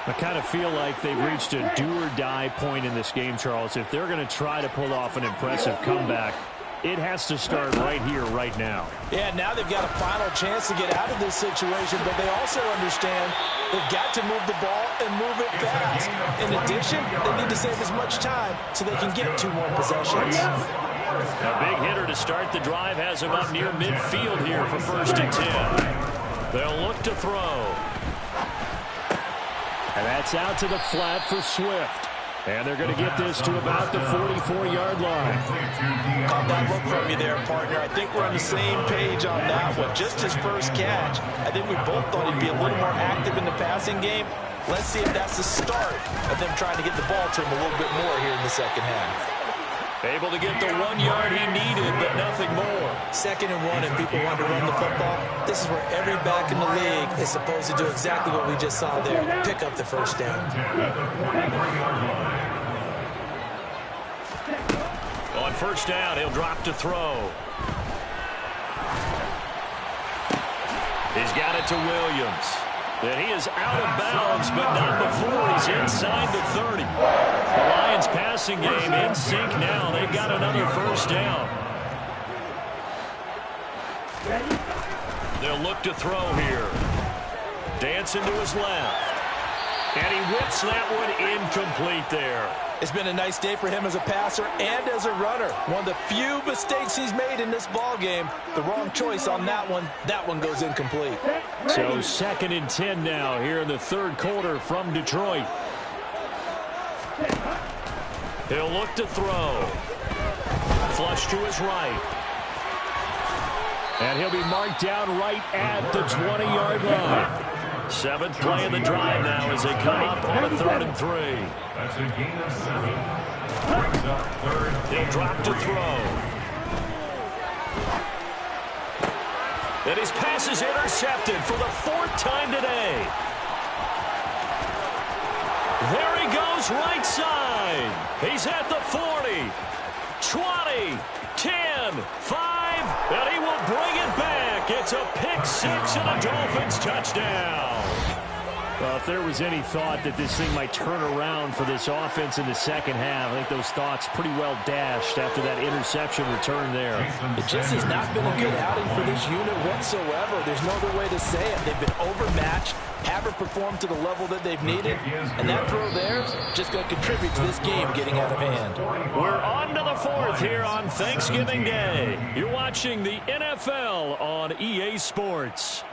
[SPEAKER 3] I kind of feel like they've reached a do-or-die point in this game, Charles. If they're going to try to pull off an impressive comeback, it has to start right here, right now.
[SPEAKER 4] Yeah, now they've got a final chance to get out of this situation, but they also understand they've got to move the ball and move it fast. In addition, they need to save as much time so they can get 2 more possessions.
[SPEAKER 2] A big hitter to start the drive has him up near midfield here for 1st and 10. They'll look to throw.
[SPEAKER 3] And that's out to the flat for Swift. And they're going to get this to about the 44-yard line.
[SPEAKER 4] Caught that look from you there, partner. I think we're on the same page on that one. Just his first catch. I think we both thought he'd be a little more active in the passing game. Let's see if that's the start of them trying to get the ball to him a little bit more here in the second half.
[SPEAKER 2] Able to get the 1 yard he needed, but nothing more.
[SPEAKER 4] 2nd and 1, and people want to run the football. This is where every back in the league is supposed to do exactly what we just saw there. Pick up the first down.
[SPEAKER 2] On first down, he'll drop to throw. He's got it to Williams. And he is out of bounds, but not before he's inside the 30. The Lions passing game in sync now. They've got another first down. They'll look to throw here. Dancing to his left. And he whips that one incomplete there.
[SPEAKER 4] It's been a nice day for him as a passer and as a runner. One of the few mistakes he's made in this ball game. The wrong choice on that one. That one goes incomplete.
[SPEAKER 3] So 2nd and 10 now here in the 3rd quarter from Detroit.
[SPEAKER 2] He'll look to throw. Flush to his right.
[SPEAKER 3] And he'll be marked down right at the 20-yard line.
[SPEAKER 2] 7th play of the drive now as they come up on a 3rd and 3.
[SPEAKER 5] That's a gain of 7. Brings up 3rd.
[SPEAKER 2] He'll drop to throw. And his pass is intercepted for the 4th time today. There he goes right side. He's at the 40, 20, 10, 5, and he will bring it back. It's a pick 6 and a Dolphins touchdown.
[SPEAKER 3] Well, if there was any thought that this thing might turn around for this offense in the 2nd half, I think those thoughts pretty well dashed after that interception return there.
[SPEAKER 4] It just has not been a good outing for this unit whatsoever. There's no other way to say it. They've been overmatched, haven't performed to the level that they've needed, and that throw there is just going to contribute to this game getting out of hand.
[SPEAKER 2] We're on to the 4th here on Thanksgiving Day. You're watching the NFL on EA Sports.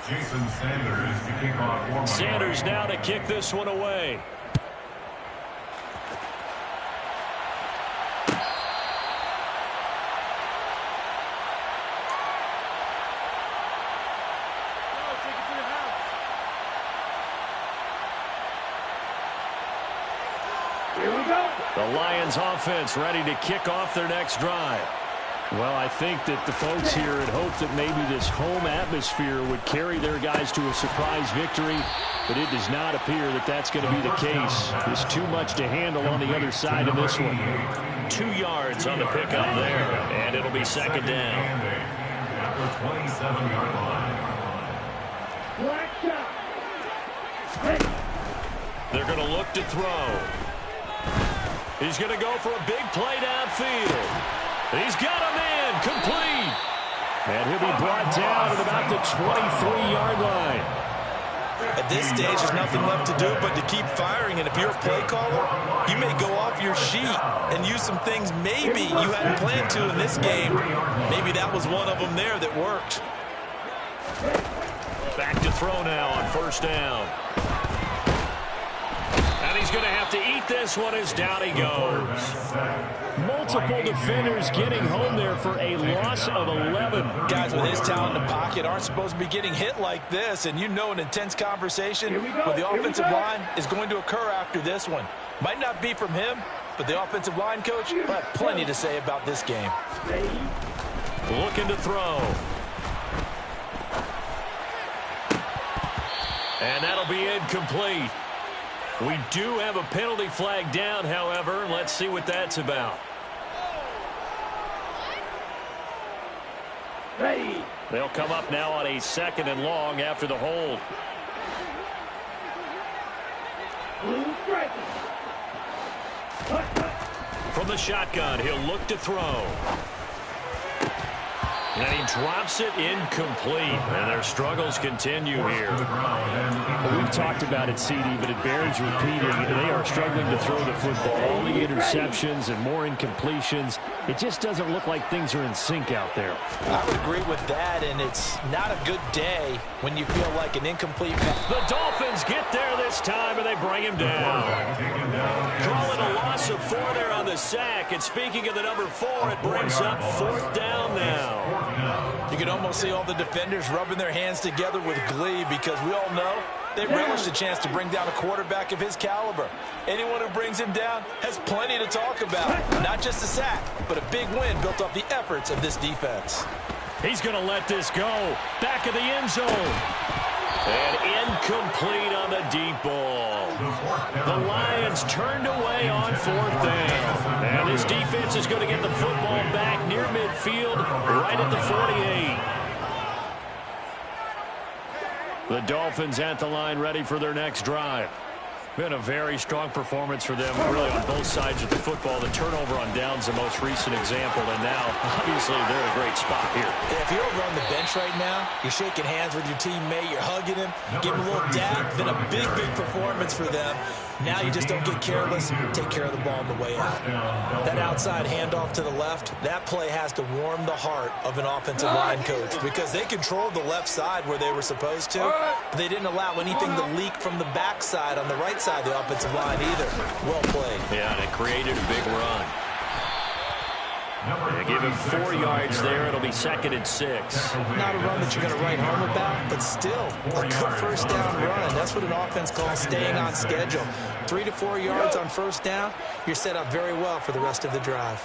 [SPEAKER 5] Jason Sanders to kick off for
[SPEAKER 2] Sanders now to kick this one away. The Lions offense ready to kick off their next drive.
[SPEAKER 3] Well, I think that the folks here had hoped that maybe this home atmosphere would carry their guys to a surprise victory, but it does not appear that that's going to be the case. There's too much to handle on the other side of this one.
[SPEAKER 2] 2 yards on the pickup there, and it'll be 2nd down.
[SPEAKER 5] At the 27-yard line.
[SPEAKER 2] They're going to look to throw. He's going to go for a big play downfield. He's got a man complete.
[SPEAKER 3] And he'll be brought down at about the 23-yard line.
[SPEAKER 4] At this stage, there's nothing left to do but to keep firing. And if you're a play caller, you may go off your sheet and use some things maybe you hadn't planned to in this game. Maybe that was one of them there that worked.
[SPEAKER 2] Back to throw now on first down. And he's going to have to eat this one as down he goes.
[SPEAKER 3] Multiple defenders getting home there for a loss of 11.
[SPEAKER 4] Guys with his talent in the pocket aren't supposed to be getting hit like this, and you know an intense conversation with the offensive line is going to occur after this one. Might not be from him, but the offensive line coach will have plenty to say about this game.
[SPEAKER 2] Looking to throw. And that'll be incomplete. We do have a penalty flag down, however. Let's see what that's about. They'll come up now on a 2nd and long after the hold. From the shotgun, he'll look to throw. And he drops it incomplete. And their struggles continue here.
[SPEAKER 3] Well, we've talked about it, CD, but it bears repeating. They are struggling to throw the football. All the interceptions and more incompletions. It just doesn't look like things are in sync out there.
[SPEAKER 4] I would agree with that, and it's not a good day when you feel like an incomplete pass.
[SPEAKER 2] The Dolphins get there this time, and they bring him down. Call it a loss of 4 there on the sack. And speaking of the number 4, it brings up 4th down now.
[SPEAKER 4] You can almost see all the defenders rubbing their hands together with glee because we all know They relish the chance to bring down a quarterback of his caliber. Anyone who brings him down has plenty to talk about. Not just a sack, but a big win built off the efforts of this defense.
[SPEAKER 3] He's going to let this go. Back of the end zone. And incomplete on the deep ball. The Lions turned away on 4th down. And this defense is going to get the football back near midfield, right at the 48. The Dolphins at the line, ready for their next drive. Been a very strong performance for them, really, on both sides of the football. The turnover on downs, the most recent example, and now, obviously, they're in a great spot here.
[SPEAKER 4] If you're over on the bench right now, you're shaking hands with your teammate, you're hugging him, give him a little dab. Been a big, big performance for them. Now you just don't get careless, take care of the ball on the way out. That outside handoff to the left, that play has to warm the heart of an offensive line coach because they controlled the left side where they were supposed to. But they didn't allow anything to leak from the backside on the right side of the offensive line either. Well played.
[SPEAKER 3] Yeah, and it created a big run. They give him 4 yards there. It'll be 2nd and 6.
[SPEAKER 4] Not a run that you're going to write home about, but still a good first down run. That's what an offense calls staying on schedule. 3 to 4 yards on first down, you're set up very well for the rest of the drive.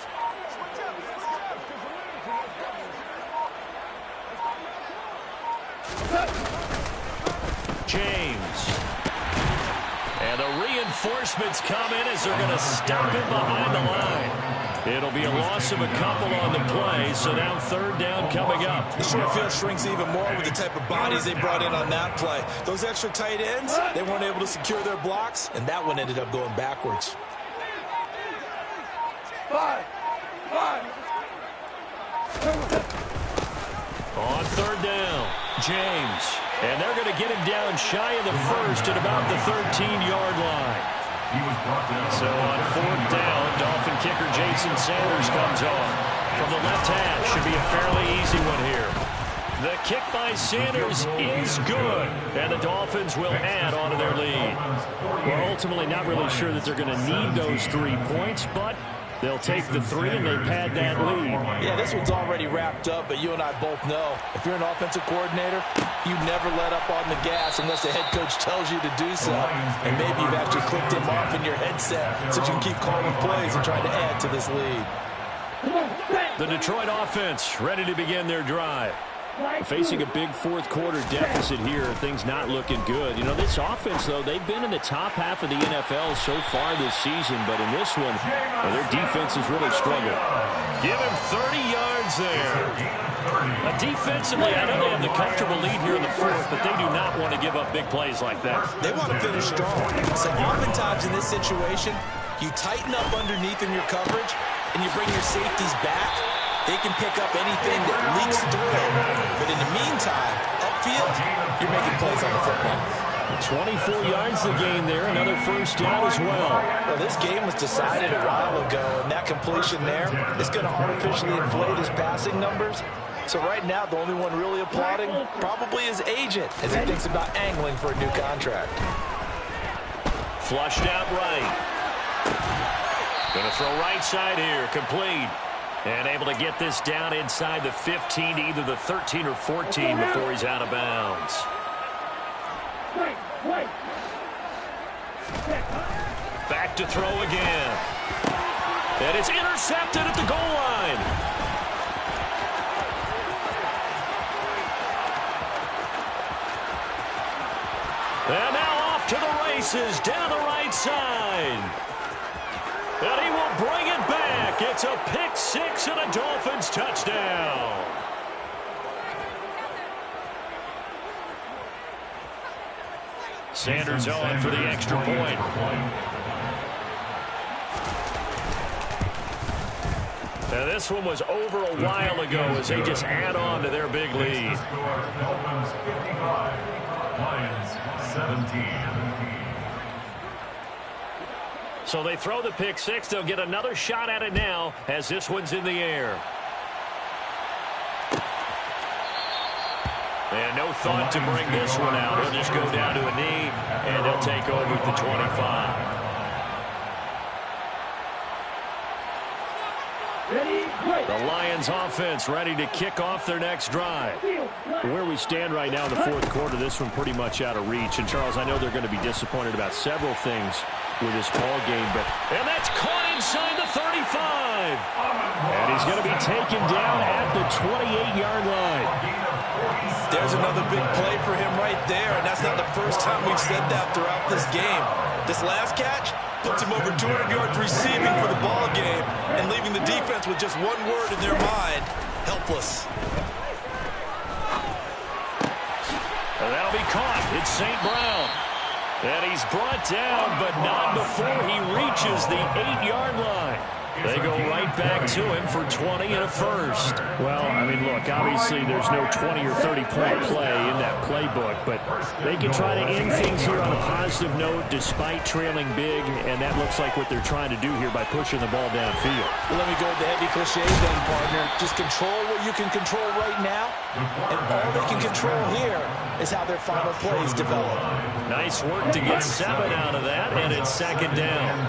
[SPEAKER 3] James. And the reinforcements come in as they're going to stop him behind the line. It'll be a loss of a couple on the play, so now 3rd down coming up.
[SPEAKER 4] The short field shrinks even more with the type of bodies they brought in on that play. Those extra tight ends, they weren't able to secure their blocks, and that one ended up going backwards.
[SPEAKER 1] 5.
[SPEAKER 3] On 3rd down, James. And they're going to get him down shy of the first at about the 13-yard line. So on 4th down, Dolphin kicker Jason Sanders comes on. From the left hash, should be a fairly easy one here. The kick by Sanders is good, and the Dolphins will add on to their lead. We're ultimately not really sure that they're going to need those 3 points, but they'll take the 3 and they pad that lead.
[SPEAKER 4] Yeah, this one's already wrapped up, but you and I both know if you're an offensive coordinator, you never let up on the gas unless the head coach tells you to do so. And maybe you've actually clicked him off in your headset so you can keep calling plays and trying to add to this lead.
[SPEAKER 3] The Detroit offense ready to begin their drive. Facing a big 4th quarter deficit here, things not looking good. You know, this offense, though, they've been in the top half of the NFL so far this season, but in this one, their defense has really struggled. Give him 30 yards there. Defensively, I know they have the comfortable lead here in the 4th, but they do not want to give up big plays like that.
[SPEAKER 4] They want to finish strong. So oftentimes in this situation, you tighten up underneath in your coverage, and you bring your safeties back. They can pick up anything that leaks through. But in the meantime, upfield, you're making plays on the football.
[SPEAKER 3] 24 yards the gain there. Another first down as well.
[SPEAKER 4] Well, this game was decided a while ago, and that completion there is going to artificially inflate his passing numbers. So right now, the only one really applauding probably his agent as he thinks about angling for a new contract.
[SPEAKER 3] Flushed out right. Going to throw right side here. Complete. And able to get this down inside the 15 to either the 13 or 14 before he's out of bounds. Back to throw again. And it's intercepted at the goal line. And now off to the races down the right side. And he will bring it back. It's a pick 6 and a Dolphins touchdown. Sanders on for the extra point. Now this one was over a while ago as they just add on to their big lead.
[SPEAKER 5] Dolphins 55, Lions 17.
[SPEAKER 3] So they throw the pick 6. They'll get another shot at it now as this one's in the air. And no thought to bring this one out. He'll just go down to a knee, and they'll take over at the 25. The Lions
[SPEAKER 2] Lions offense ready to kick off their next drive.
[SPEAKER 3] Where we stand right now in the fourth quarter, this one pretty much out of reach. And, Charles, I know they're going to be disappointed about several things with this ball game,
[SPEAKER 2] and that's caught inside the 35. And he's going to be taken down at the 28-yard line.
[SPEAKER 4] There's another big play for him right there, and that's not the first time we've said that throughout this game. This last catch puts him over 200 yards receiving for the ball game and leaving the defense with just one word in their mind: helpless.
[SPEAKER 2] And that'll be caught. It's St. Brown. And he's brought down, but not before he reaches the 8-yard line. They go right back to him for 20 and a first.
[SPEAKER 3] Well, I mean, look, obviously there's no 20 or 30-point play in that playbook, but they can try to end things here on a positive note despite trailing big, and that looks like what they're trying to do here by pushing the ball downfield.
[SPEAKER 4] Well, let me go with the heavy cliche then, partner. Just control what you can control right now, and all they can control here is how their final plays develop.
[SPEAKER 2] Nice work to get 7 out of that, and it's second down.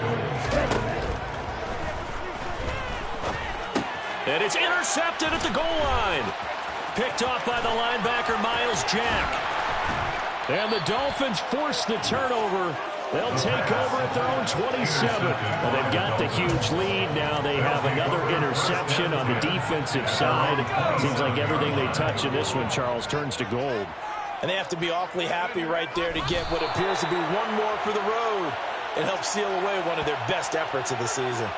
[SPEAKER 2] And it's intercepted at the goal line. Picked off by the linebacker, Miles Jack. And the Dolphins force the turnover. They'll take over at their own 27. Well, they've got the huge lead. Now they have another interception on the defensive side. Seems like everything they touch in this one, Charles, turns to gold.
[SPEAKER 4] And they have to be awfully happy right there to get what appears to be one more for the road. It helps seal away one of their best efforts of the season.